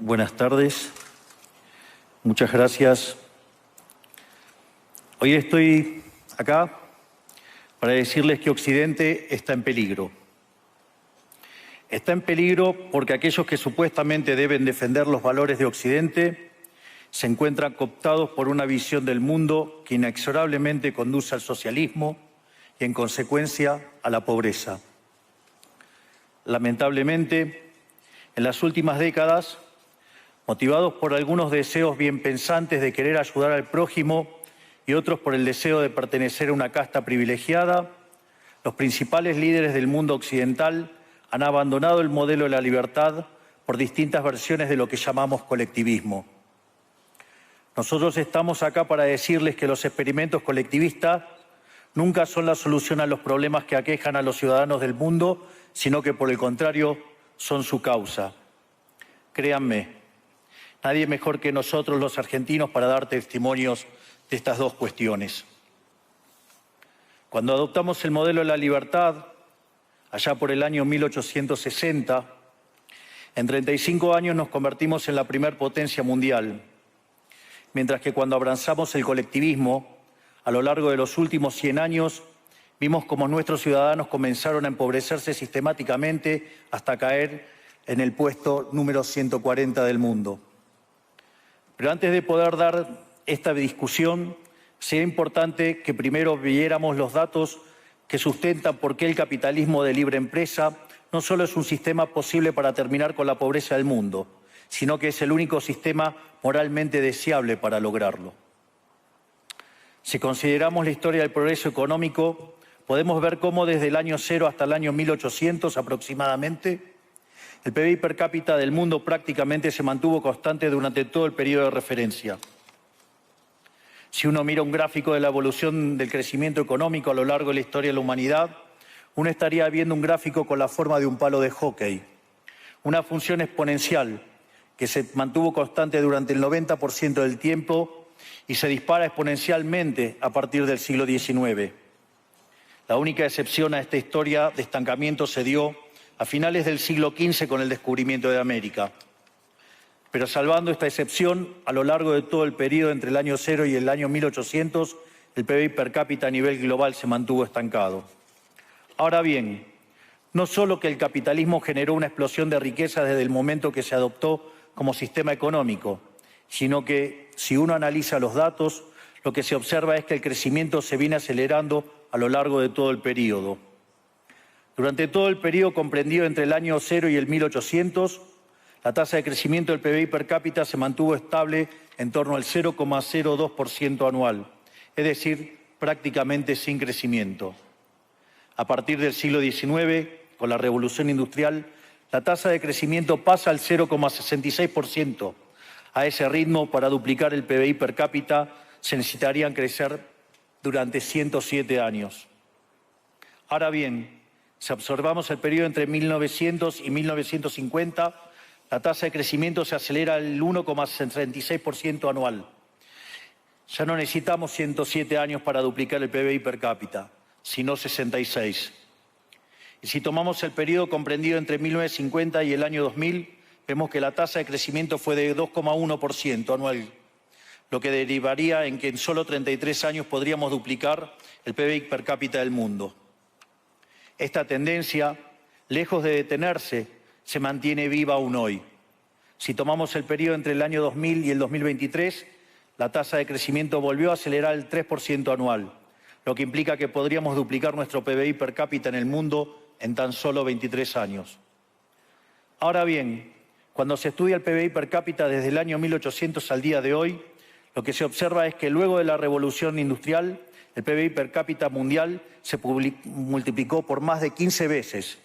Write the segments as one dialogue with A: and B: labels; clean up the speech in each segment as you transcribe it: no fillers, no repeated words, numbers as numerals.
A: Buenas tardes. Muchas gracias. Hoy estoy acá para decirles que Occidente está en peligro. Está en peligro porque aquellos que supuestamente deben defender los valores de Occidente se encuentran cooptados por una visión del mundo que inexorablemente conduce al socialismo y, en consecuencia, a la pobreza. Lamentablemente, en las últimas décadas, motivados por algunos deseos bien pensantes de querer ayudar al prójimo y otros por el deseo de pertenecer a una casta privilegiada, los principales líderes del mundo occidental han abandonado el modelo de la libertad por distintas versiones de lo que llamamos colectivismo. Nosotros estamos acá para decirles que los experimentos colectivistas nunca son la solución a los problemas que aquejan a los ciudadanos del mundo, sino que por el contrario son su causa. Créanme, nadie mejor que nosotros los argentinos para dar testimonios de estas dos cuestiones. Cuando adoptamos el modelo de la libertad, allá por el año 1860, en 35 años nos convertimos en la primer potencia mundial, mientras que cuando abrazamos el colectivismo, a lo largo de los últimos 100 años, vimos cómo nuestros ciudadanos comenzaron a empobrecerse sistemáticamente hasta caer en el puesto número 140 del mundo. Pero antes de poder dar esta discusión, sería importante que primero viéramos los datos que sustentan por qué el capitalismo de libre empresa no solo es un sistema posible para terminar con la pobreza del mundo, sino que es el único sistema moralmente deseable para lograrlo. Si consideramos la historia del progreso económico, podemos ver cómo desde el año 0 hasta el año 1800 aproximadamente, el PBI per cápita del mundo prácticamente se mantuvo constante durante todo el periodo de referencia. Si uno mira un gráfico de la evolución del crecimiento económico a lo largo de la historia de la humanidad, uno estaría viendo un gráfico con la forma de un palo de hockey, una función exponencial que se mantuvo constante durante el 90% del tiempo y se dispara exponencialmente a partir del siglo XIX. La única excepción a esta historia de estancamiento se dio a finales del siglo XV con el descubrimiento de América. Pero salvando esta excepción, a lo largo de todo el periodo entre el año 0 y el año 1800, el PBI per cápita a nivel global se mantuvo estancado. Ahora bien, no solo que el capitalismo generó una explosión de riqueza desde el momento que se adoptó como sistema económico, sino que, si uno analiza los datos, lo que se observa es que el crecimiento se viene acelerando a lo largo de todo el periodo. Durante todo el periodo comprendido entre el año 0 y el 1800, la tasa de crecimiento del PBI per cápita se mantuvo estable en torno al 0,02% anual, es decir, prácticamente sin crecimiento. A partir del siglo XIX, con la Revolución Industrial, la tasa de crecimiento pasa al 0,66%. A ese ritmo, para duplicar el PBI per cápita, se necesitarían crecer durante 107 años. Ahora bien, si observamos el periodo entre 1900 y 1950, la tasa de crecimiento se acelera al 1,36% anual. Ya no necesitamos 107 años para duplicar el PBI per cápita, sino 66. Y si tomamos el periodo comprendido entre 1950 y el año 2000, vemos que la tasa de crecimiento fue de 2,1% anual, lo que derivaría en que en solo 33 años podríamos duplicar el PBI per cápita del mundo. Esta tendencia, lejos de detenerse, se mantiene viva aún hoy. Si tomamos el periodo entre el año 2000 y el 2023, la tasa de crecimiento volvió a acelerar el 3% anual, lo que implica que podríamos duplicar nuestro PBI per cápita en el mundo en tan solo 23 años. Ahora bien, cuando se estudia el PBI per cápita desde el año 1800 al día de hoy, lo que se observa es que luego de la revolución industrial, el PBI per cápita mundial se multiplicó por más de 15 veces,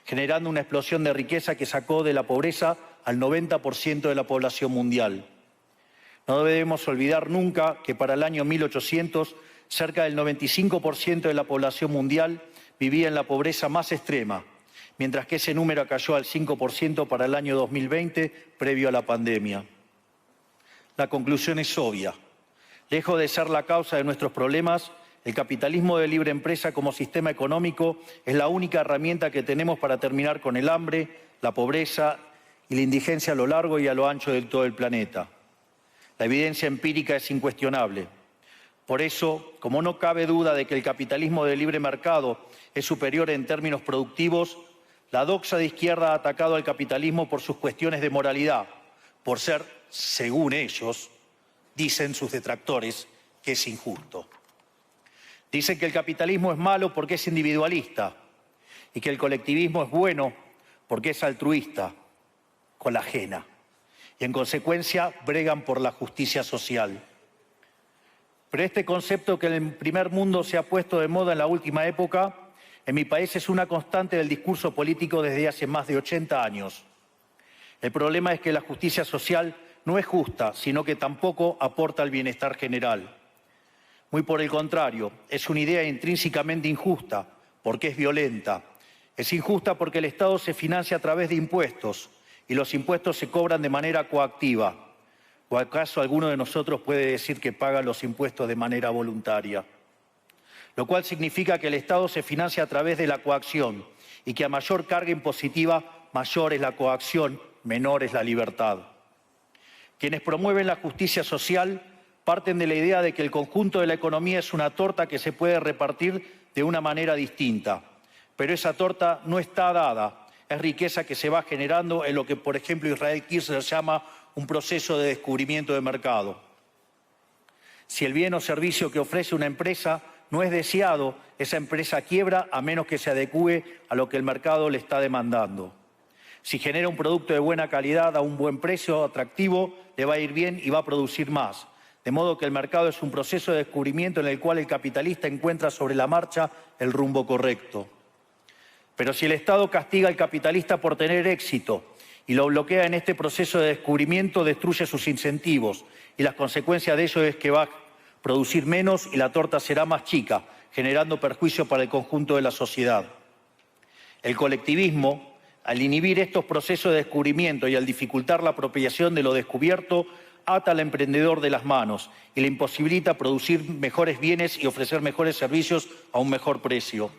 A: generando una explosión de riqueza que sacó de la pobreza al 90% de la población mundial. No debemos olvidar nunca que para el año 1800, cerca del 95% de la población mundial vivía en la pobreza más extrema, mientras que ese número cayó al 5% para el año 2020, previo a la pandemia. La conclusión es obvia. Lejos de ser la causa de nuestros problemas, el capitalismo de libre empresa como sistema económico es la única herramienta que tenemos para terminar con el hambre, la pobreza y la indigencia a lo largo y a lo ancho de todo el planeta. La evidencia empírica es incuestionable. Por eso, como no cabe duda de que el capitalismo de libre mercado es superior en términos productivos, la doxa de izquierda ha atacado al capitalismo por sus cuestiones de moralidad, por ser, según ellos, dicen sus detractores, que es injusto. Dicen que el capitalismo es malo porque es individualista y que el colectivismo es bueno porque es altruista, con la ajena. Y en consecuencia bregan por la justicia social. Pero este concepto que en el primer mundo se ha puesto de moda en la última época, en mi país es una constante del discurso político desde hace más de 80 años. El problema es que la justicia social no es justa, sino que tampoco aporta al bienestar general. Muy por el contrario, es una idea intrínsecamente injusta, porque es violenta. Es injusta porque el Estado se financia a través de impuestos y los impuestos se cobran de manera coactiva. ¿O acaso alguno de nosotros puede decir que paga los impuestos de manera voluntaria? Lo cual significa que el Estado se financia a través de la coacción y que a mayor carga impositiva, mayor es la coacción, menor es la libertad. Quienes promueven la justicia social parten de la idea de que el conjunto de la economía es una torta que se puede repartir de una manera distinta. Pero esa torta no está dada, es riqueza que se va generando en lo que, por ejemplo, Israel Kirzler llama un proceso de descubrimiento de mercado. Si el bien o servicio que ofrece una empresa no es deseado, esa empresa quiebra a menos que se adecúe a lo que el mercado le está demandando. Si genera un producto de buena calidad a un buen precio atractivo, le va a ir bien y va a producir más. De modo que el mercado es un proceso de descubrimiento en el cual el capitalista encuentra sobre la marcha el rumbo correcto. Pero si el Estado castiga al capitalista por tener éxito y lo bloquea en este proceso de descubrimiento, destruye sus incentivos y las consecuencias de ello es que va a producir menos y la torta será más chica, generando perjuicio para el conjunto de la sociedad. El colectivismo, al inhibir estos procesos de descubrimiento y al dificultar la apropiación de lo descubierto, ata al emprendedor de las manos y le imposibilita producir mejores bienes y ofrecer mejores servicios a un mejor precio.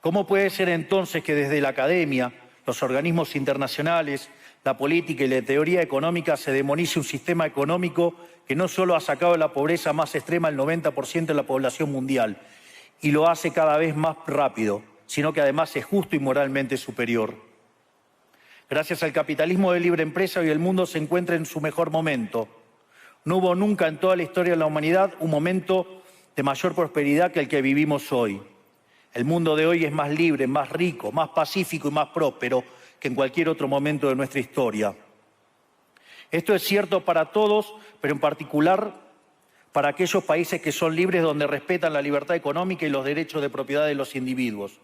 A: ¿Cómo puede ser entonces que desde la academia, los organismos internacionales, la política y la teoría económica se demonice un sistema económico que no solo ha sacado de la pobreza más extrema el 90% de la población mundial y lo hace cada vez más rápido, sino que además es justo y moralmente superior? Gracias al capitalismo de libre empresa, hoy el mundo se encuentra en su mejor momento. No hubo nunca en toda la historia de la humanidad un momento de mayor prosperidad que el que vivimos hoy. El mundo de hoy es más libre, más rico, más pacífico y más próspero que en cualquier otro momento de nuestra historia. Esto es cierto para todos, pero en particular para aquellos países que son libres, donde respetan la libertad económica y los derechos de propiedad de los individuos.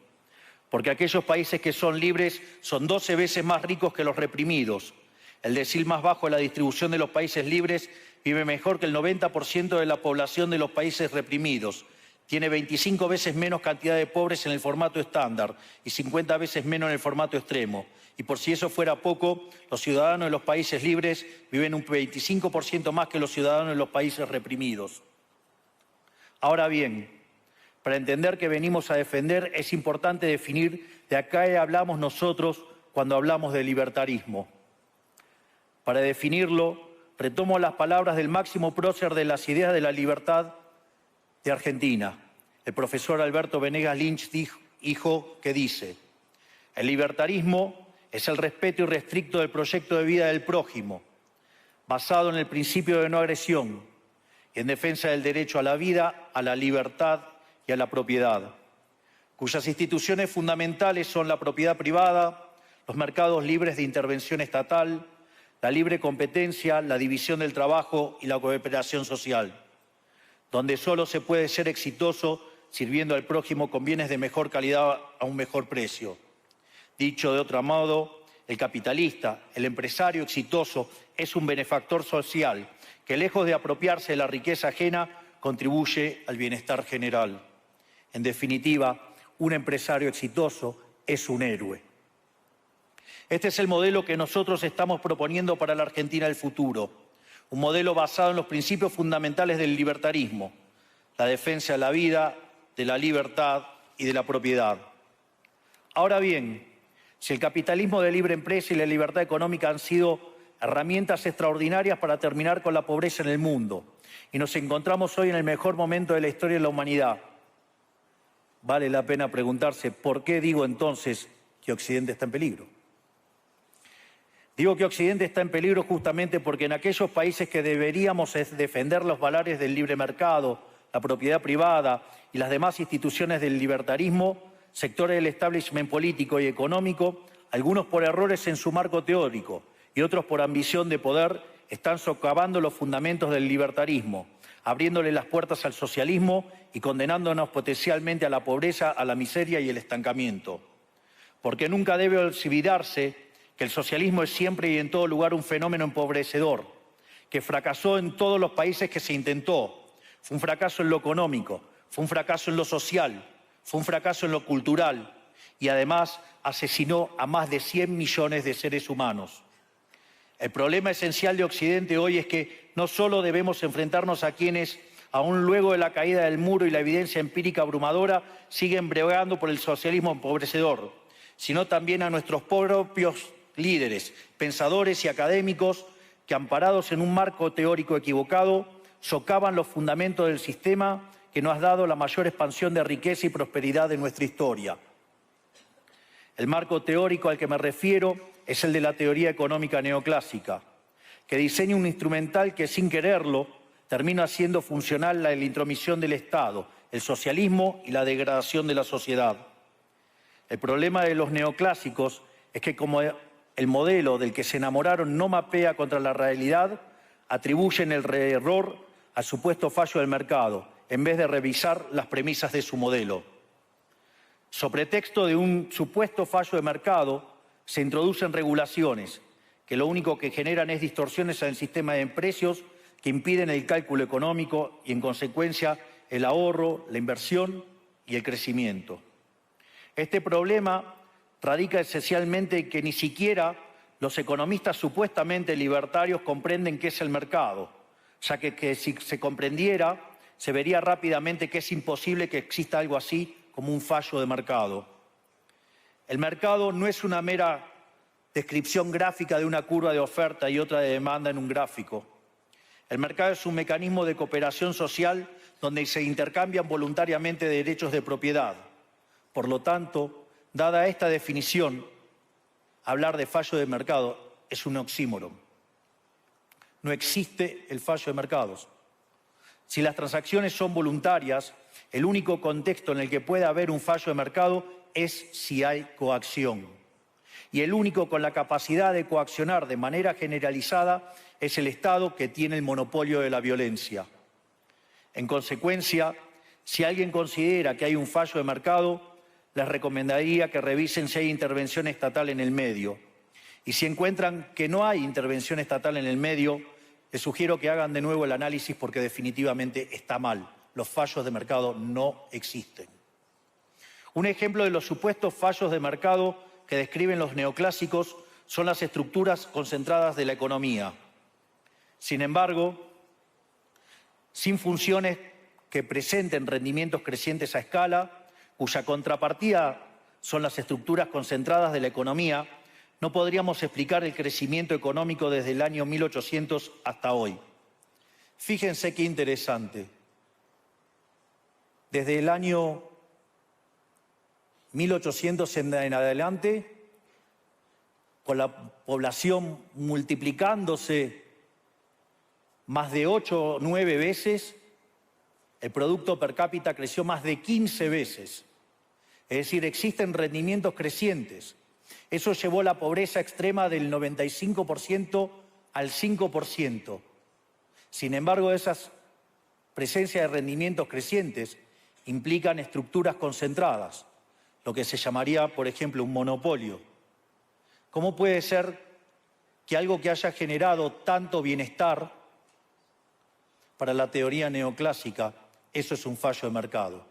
A: Porque aquellos países que son libres son 12 veces más ricos que los reprimidos. El decil más bajo de la distribución de los países libres vive mejor que el 90% de la población de los países reprimidos. Tiene 25 veces menos cantidad de pobres en el formato estándar y 50 veces menos en el formato extremo. Y por si eso fuera poco, los ciudadanos de los países libres viven un 25% más que los ciudadanos de los países reprimidos. Ahora bien, para entender qué venimos a defender, es importante definir de a qué hablamos nosotros cuando hablamos de libertarismo. Para definirlo, retomo las palabras del máximo prócer de las ideas de la libertad de Argentina, el profesor Alberto Venegas Lynch, dijo que dice: el libertarismo es el respeto irrestricto del proyecto de vida del prójimo, basado en el principio de no agresión y en defensa del derecho a la vida, a la libertad y a la propiedad, cuyas instituciones fundamentales son la propiedad privada, los mercados libres de intervención estatal, la libre competencia, la división del trabajo y la cooperación social, donde solo se puede ser exitoso sirviendo al prójimo con bienes de mejor calidad a un mejor precio. Dicho de otro modo, el capitalista, el empresario exitoso, es un benefactor social que, lejos de apropiarse de la riqueza ajena, contribuye al bienestar general. En definitiva, un empresario exitoso es un héroe. Este es el modelo que nosotros estamos proponiendo para la Argentina del futuro. Un modelo basado en los principios fundamentales del libertarismo: la defensa de la vida, de la libertad y de la propiedad. Ahora bien, Si el capitalismo de libre empresa y la libertad económica han sido herramientas extraordinarias para terminar con la pobreza en el mundo, y nos encontramos hoy en el mejor momento de la historia de la humanidad, vale la pena preguntarse ¿por qué digo entonces que Occidente está en peligro? Digo que Occidente está en peligro justamente porque en aquellos países que deberíamos defender los valores del libre mercado, la propiedad privada y las demás instituciones del libertarismo, sectores del establishment político y económico, algunos por errores en su marco teórico y otros por ambición de poder, están socavando los fundamentos del libertarismo, abriéndole las puertas al socialismo y condenándonos potencialmente a la pobreza, a la miseria y el estancamiento. Porque nunca debe olvidarse que el socialismo es siempre y en todo lugar un fenómeno empobrecedor, que fracasó en todos los países que se intentó. Fue un fracaso en lo económico, fue un fracaso en lo social, fue un fracaso en lo cultural y además asesinó a más de 100 millones de seres humanos. El problema esencial de Occidente hoy es que no solo debemos enfrentarnos a quienes, aún luego de la caída del muro y la evidencia empírica abrumadora, siguen bregando por el socialismo empobrecedor, sino también a nuestros propios líderes, pensadores y académicos que, amparados en un marco teórico equivocado, socavan los fundamentos del sistema que nos ha dado la mayor expansión de riqueza y prosperidad de nuestra historia. El marco teórico al que me refiero es el de la teoría económica neoclásica, que diseña un instrumental que, sin quererlo, termina haciendo funcional la intromisión del Estado, el socialismo y la degradación de la sociedad. El problema de los neoclásicos es que, como el modelo del que se enamoraron no mapea contra la realidad, atribuyen el error al supuesto fallo del mercado, en vez de revisar las premisas de su modelo. Sobre pretexto de un supuesto fallo de mercado, se introducen regulaciones que lo único que generan es distorsiones en el sistema de precios que impiden el cálculo económico y, en consecuencia, el ahorro, la inversión y el crecimiento. Este problema radica esencialmente en que ni siquiera los economistas supuestamente libertarios comprenden qué es el mercado, ya que si se comprendiera, se vería rápidamente que es imposible que exista algo así como un fallo de mercado. El mercado no es una mera descripción gráfica de una curva de oferta y otra de demanda en un gráfico. El mercado es un mecanismo de cooperación social donde se intercambian voluntariamente derechos de propiedad. Por lo tanto, dada esta definición, hablar de fallo de mercado es un oxímoron. No existe el fallo de mercados. Si las transacciones son voluntarias, el único contexto en el que puede haber un fallo de mercado es si hay coacción. Y el único con la capacidad de coaccionar de manera generalizada es el Estado, que tiene el monopolio de la violencia. En consecuencia, si alguien considera que hay un fallo de mercado, les recomendaría que revisen si hay intervención estatal en el medio. Y si encuentran que no hay intervención estatal en el medio, les sugiero que hagan de nuevo el análisis porque definitivamente está mal. Los fallos de mercado no existen. Un ejemplo de los supuestos fallos de mercado que describen los neoclásicos son las estructuras concentradas de la economía. Sin embargo, sin funciones que presenten rendimientos crecientes a escala, cuya contrapartida son las estructuras concentradas de la economía, no podríamos explicar el crecimiento económico desde el año 1800 hasta hoy. Fíjense qué interesante. Desde el año 1800 en adelante, con la población multiplicándose más de 8 o 9 veces, el producto per cápita creció más de 15 veces. Es decir, existen rendimientos crecientes. Eso llevó la pobreza extrema del 95% al 5%. Sin embargo, esas presencias de rendimientos crecientes implican estructuras concentradas, lo que se llamaría, por ejemplo, un monopolio. ¿Cómo puede ser que algo que haya generado tanto bienestar para la teoría neoclásica, eso es un fallo de mercado?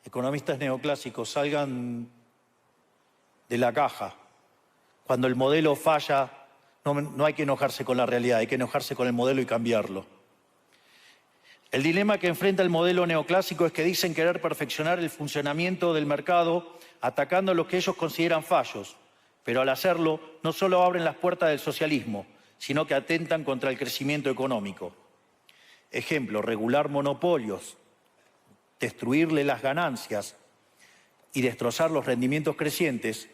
A: Economistas neoclásicos, salgan de la caja. Cuando el modelo falla, no hay que enojarse con la realidad, hay que enojarse con el modelo y cambiarlo. El dilema que enfrenta el modelo neoclásico es que dicen querer perfeccionar el funcionamiento del mercado atacando lo que ellos consideran fallos, pero al hacerlo no solo abren las puertas del socialismo, sino que atentan contra el crecimiento económico. Ejemplo, regular monopolios, destruirle las ganancias y destrozar los rendimientos crecientes,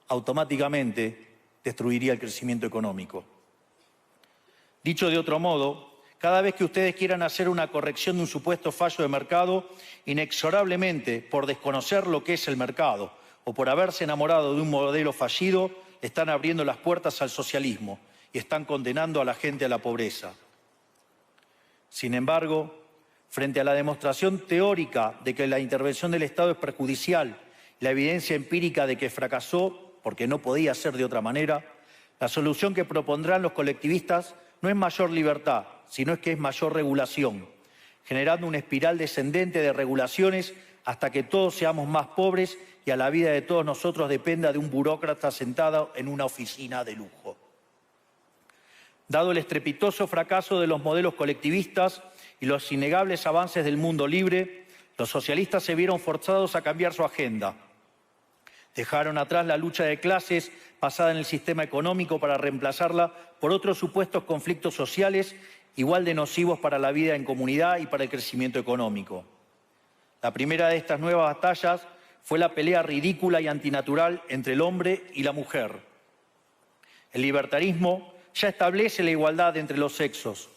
A: automáticamente destruiría el crecimiento económico. Dicho de otro modo, cada vez que ustedes quieran hacer una corrección de un supuesto fallo de mercado, inexorablemente, por desconocer lo que es el mercado o por haberse enamorado de un modelo fallido, están abriendo las puertas al socialismo y están condenando a la gente a la pobreza. Sin embargo, frente a la demostración teórica de que la intervención del Estado es perjudicial, la evidencia empírica de que fracasó porque no podía ser de otra manera, la solución que propondrán los colectivistas no es mayor libertad, sino es que es mayor regulación, generando una espiral descendente de regulaciones hasta que todos seamos más pobres y a la vida de todos nosotros dependa de un burócrata sentado en una oficina de lujo. Dado el estrepitoso fracaso de los modelos colectivistas y los innegables avances del mundo libre, los socialistas se vieron forzados a cambiar su agenda. Dejaron atrás la lucha de clases basada en el sistema económico para reemplazarla por otros supuestos conflictos sociales igual de nocivos para la vida en comunidad y para el crecimiento económico. La primera de estas nuevas batallas fue la pelea ridícula y antinatural entre el hombre y la mujer. El libertarismo ya establece la igualdad entre los sexos.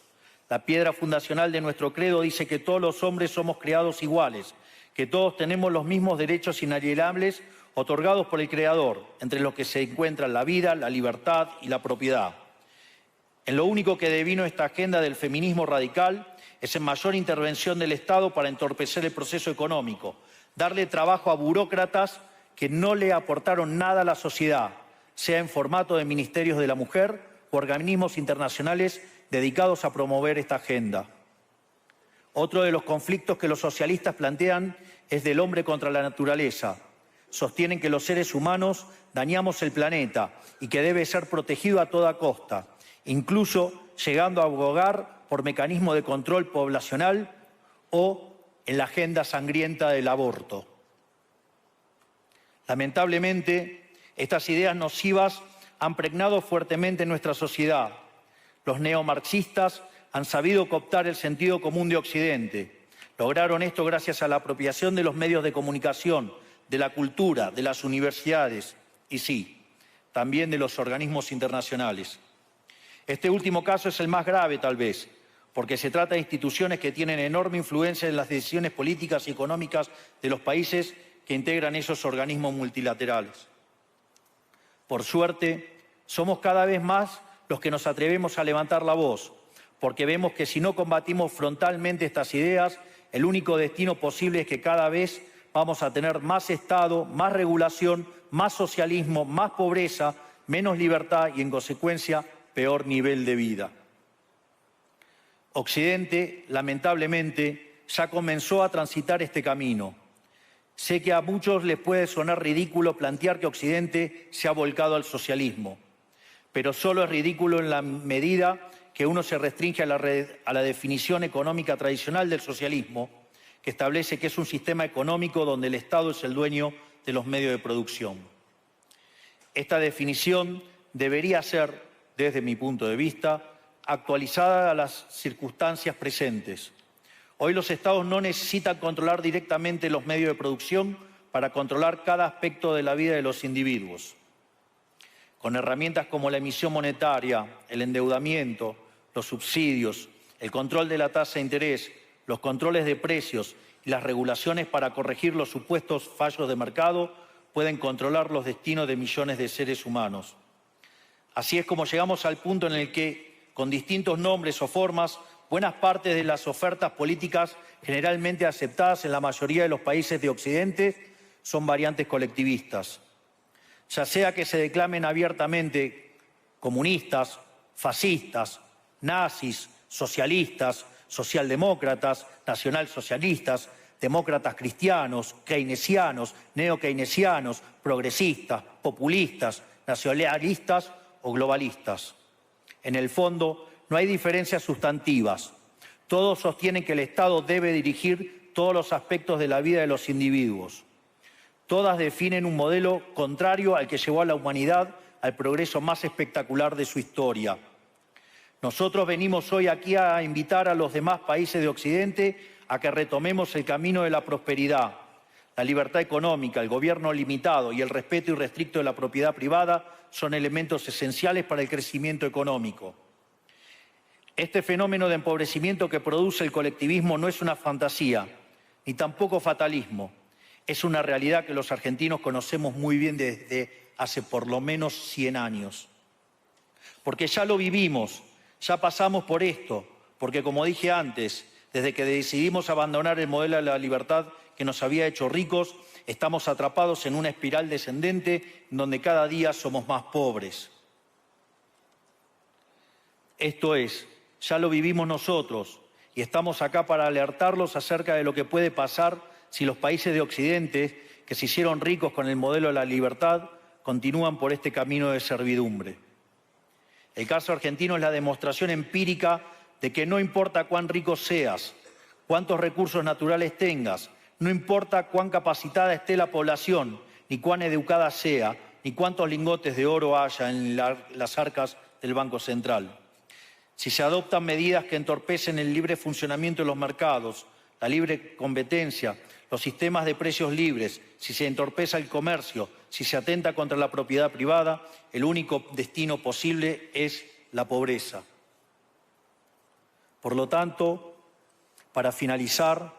A: La piedra fundacional de nuestro credo dice que todos los hombres somos creados iguales, que todos tenemos los mismos derechos inalienables otorgados por el Creador, entre los que se encuentran la vida, la libertad y la propiedad. En lo único que devino esta agenda del feminismo radical es en mayor intervención del Estado para entorpecer el proceso económico, darle trabajo a burócratas que no le aportaron nada a la sociedad, sea en formato de ministerios de la mujer o organismos internacionales dedicados a promover esta agenda. Otro de los conflictos que los socialistas plantean es del hombre contra la naturaleza. Sostienen que los seres humanos dañamos el planeta y que debe ser protegido a toda costa, incluso llegando a abogar por mecanismos de control poblacional o en la agenda sangrienta del aborto. Lamentablemente, estas ideas nocivas han pregnado fuertemente en nuestra sociedad. Los neomarxistas han sabido cooptar el sentido común de Occidente. Lograron esto gracias a la apropiación de los medios de comunicación, de la cultura, de las universidades y sí, también de los organismos internacionales. Este último caso es el más grave, tal vez, porque se trata de instituciones que tienen enorme influencia en las decisiones políticas y económicas de los países que integran esos organismos multilaterales. Por suerte, somos cada vez más los que nos atrevemos a levantar la voz, porque vemos que si no combatimos frontalmente estas ideas, el único destino posible es que cada vez vamos a tener más Estado, más regulación, más socialismo, más pobreza, menos libertad y, en consecuencia, peor nivel de vida. Occidente, lamentablemente, ya comenzó a transitar este camino. Sé que a muchos les puede sonar ridículo plantear que Occidente se ha volcado al socialismo, pero solo es ridículo en la medida que uno se restringe a la definición económica tradicional del socialismo, que establece que es un sistema económico donde el Estado es el dueño de los medios de producción. Esta definición debería ser, desde mi punto de vista, actualizada a las circunstancias presentes. Hoy los Estados no necesitan controlar directamente los medios de producción para controlar cada aspecto de la vida de los individuos. Con herramientas como la emisión monetaria, el endeudamiento, los subsidios, el control de la tasa de interés, los controles de precios y las regulaciones para corregir los supuestos fallos de mercado, pueden controlar los destinos de millones de seres humanos. Así es como llegamos al punto en el que, con distintos nombres o formas, buenas partes de las ofertas políticas generalmente aceptadas en la mayoría de los países de Occidente son variantes colectivistas. Ya sea que se declamen abiertamente comunistas, fascistas, nazis, socialistas, socialdemócratas, nacionalsocialistas, demócratas cristianos, keynesianos, neokeynesianos, progresistas, populistas, nacionalistas o globalistas. En el fondo, no hay diferencias sustantivas. Todos sostienen que el Estado debe dirigir todos los aspectos de la vida de los individuos. Todas definen un modelo contrario al que llevó a la humanidad al progreso más espectacular de su historia. Nosotros venimos hoy aquí a invitar a los demás países de Occidente a que retomemos el camino de la prosperidad. La libertad económica, el gobierno limitado y el respeto irrestricto de la propiedad privada son elementos esenciales para el crecimiento económico. Este fenómeno de empobrecimiento que produce el colectivismo no es una fantasía, ni tampoco fatalismo. Es una realidad que los argentinos conocemos muy bien desde hace por lo menos 100 años. Porque ya lo vivimos, ya pasamos por esto, porque como dije antes, desde que decidimos abandonar el modelo de la libertad que nos había hecho ricos, estamos atrapados en una espiral descendente donde cada día somos más pobres. Esto es, ya lo vivimos nosotros y estamos acá para alertarlos acerca de lo que puede pasar si los países de Occidente, que se hicieron ricos con el modelo de la libertad, continúan por este camino de servidumbre. El caso argentino es la demostración empírica de que no importa cuán rico seas, cuántos recursos naturales tengas, no importa cuán capacitada esté la población, ni cuán educada sea, ni cuántos lingotes de oro haya en las arcas del Banco Central. Si se adoptan medidas que entorpecen el libre funcionamiento de los mercados, la libre competencia, los sistemas de precios libres, si se entorpece el comercio, si se atenta contra la propiedad privada, el único destino posible es la pobreza. Por lo tanto, para finalizar,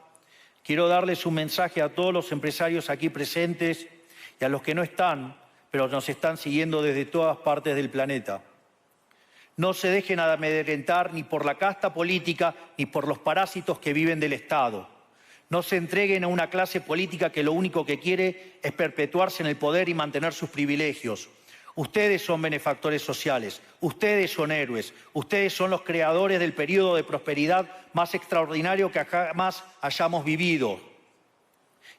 A: quiero darles un mensaje a todos los empresarios aquí presentes y a los que no están, pero nos están siguiendo desde todas partes del planeta. No se dejen amedrentar ni por la casta política ni por los parásitos que viven del Estado. No se entreguen a una clase política que lo único que quiere es perpetuarse en el poder y mantener sus privilegios. Ustedes son benefactores sociales, ustedes son héroes, ustedes son los creadores del periodo de prosperidad más extraordinario que jamás hayamos vivido.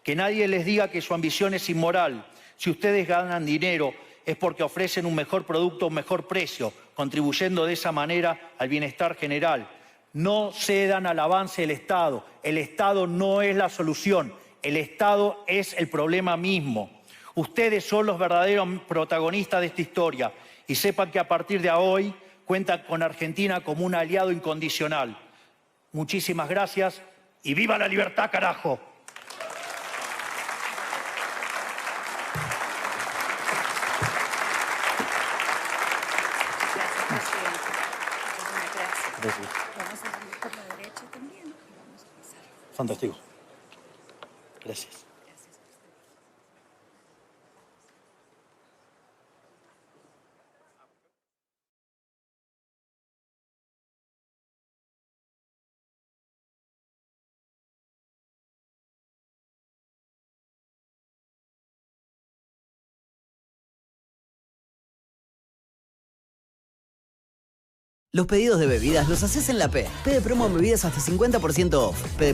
A: Que nadie les diga que su ambición es inmoral. Si ustedes ganan dinero es porque ofrecen un mejor producto a un mejor precio, contribuyendo de esa manera al bienestar general. No cedan al avance del Estado. El Estado no es la solución. El Estado es el problema mismo. Ustedes son los verdaderos protagonistas de esta historia y sepan que a partir de hoy cuentan con Argentina como un aliado incondicional. Muchísimas gracias y ¡viva la libertad, carajo! Gracias.
B: Vamos a salir por la derecha también y vamos a pasar.
A: Fantástico. Gracias.
C: Los pedidos de bebidas los haces en la P. P de promo en bebidas hasta 50% off. P de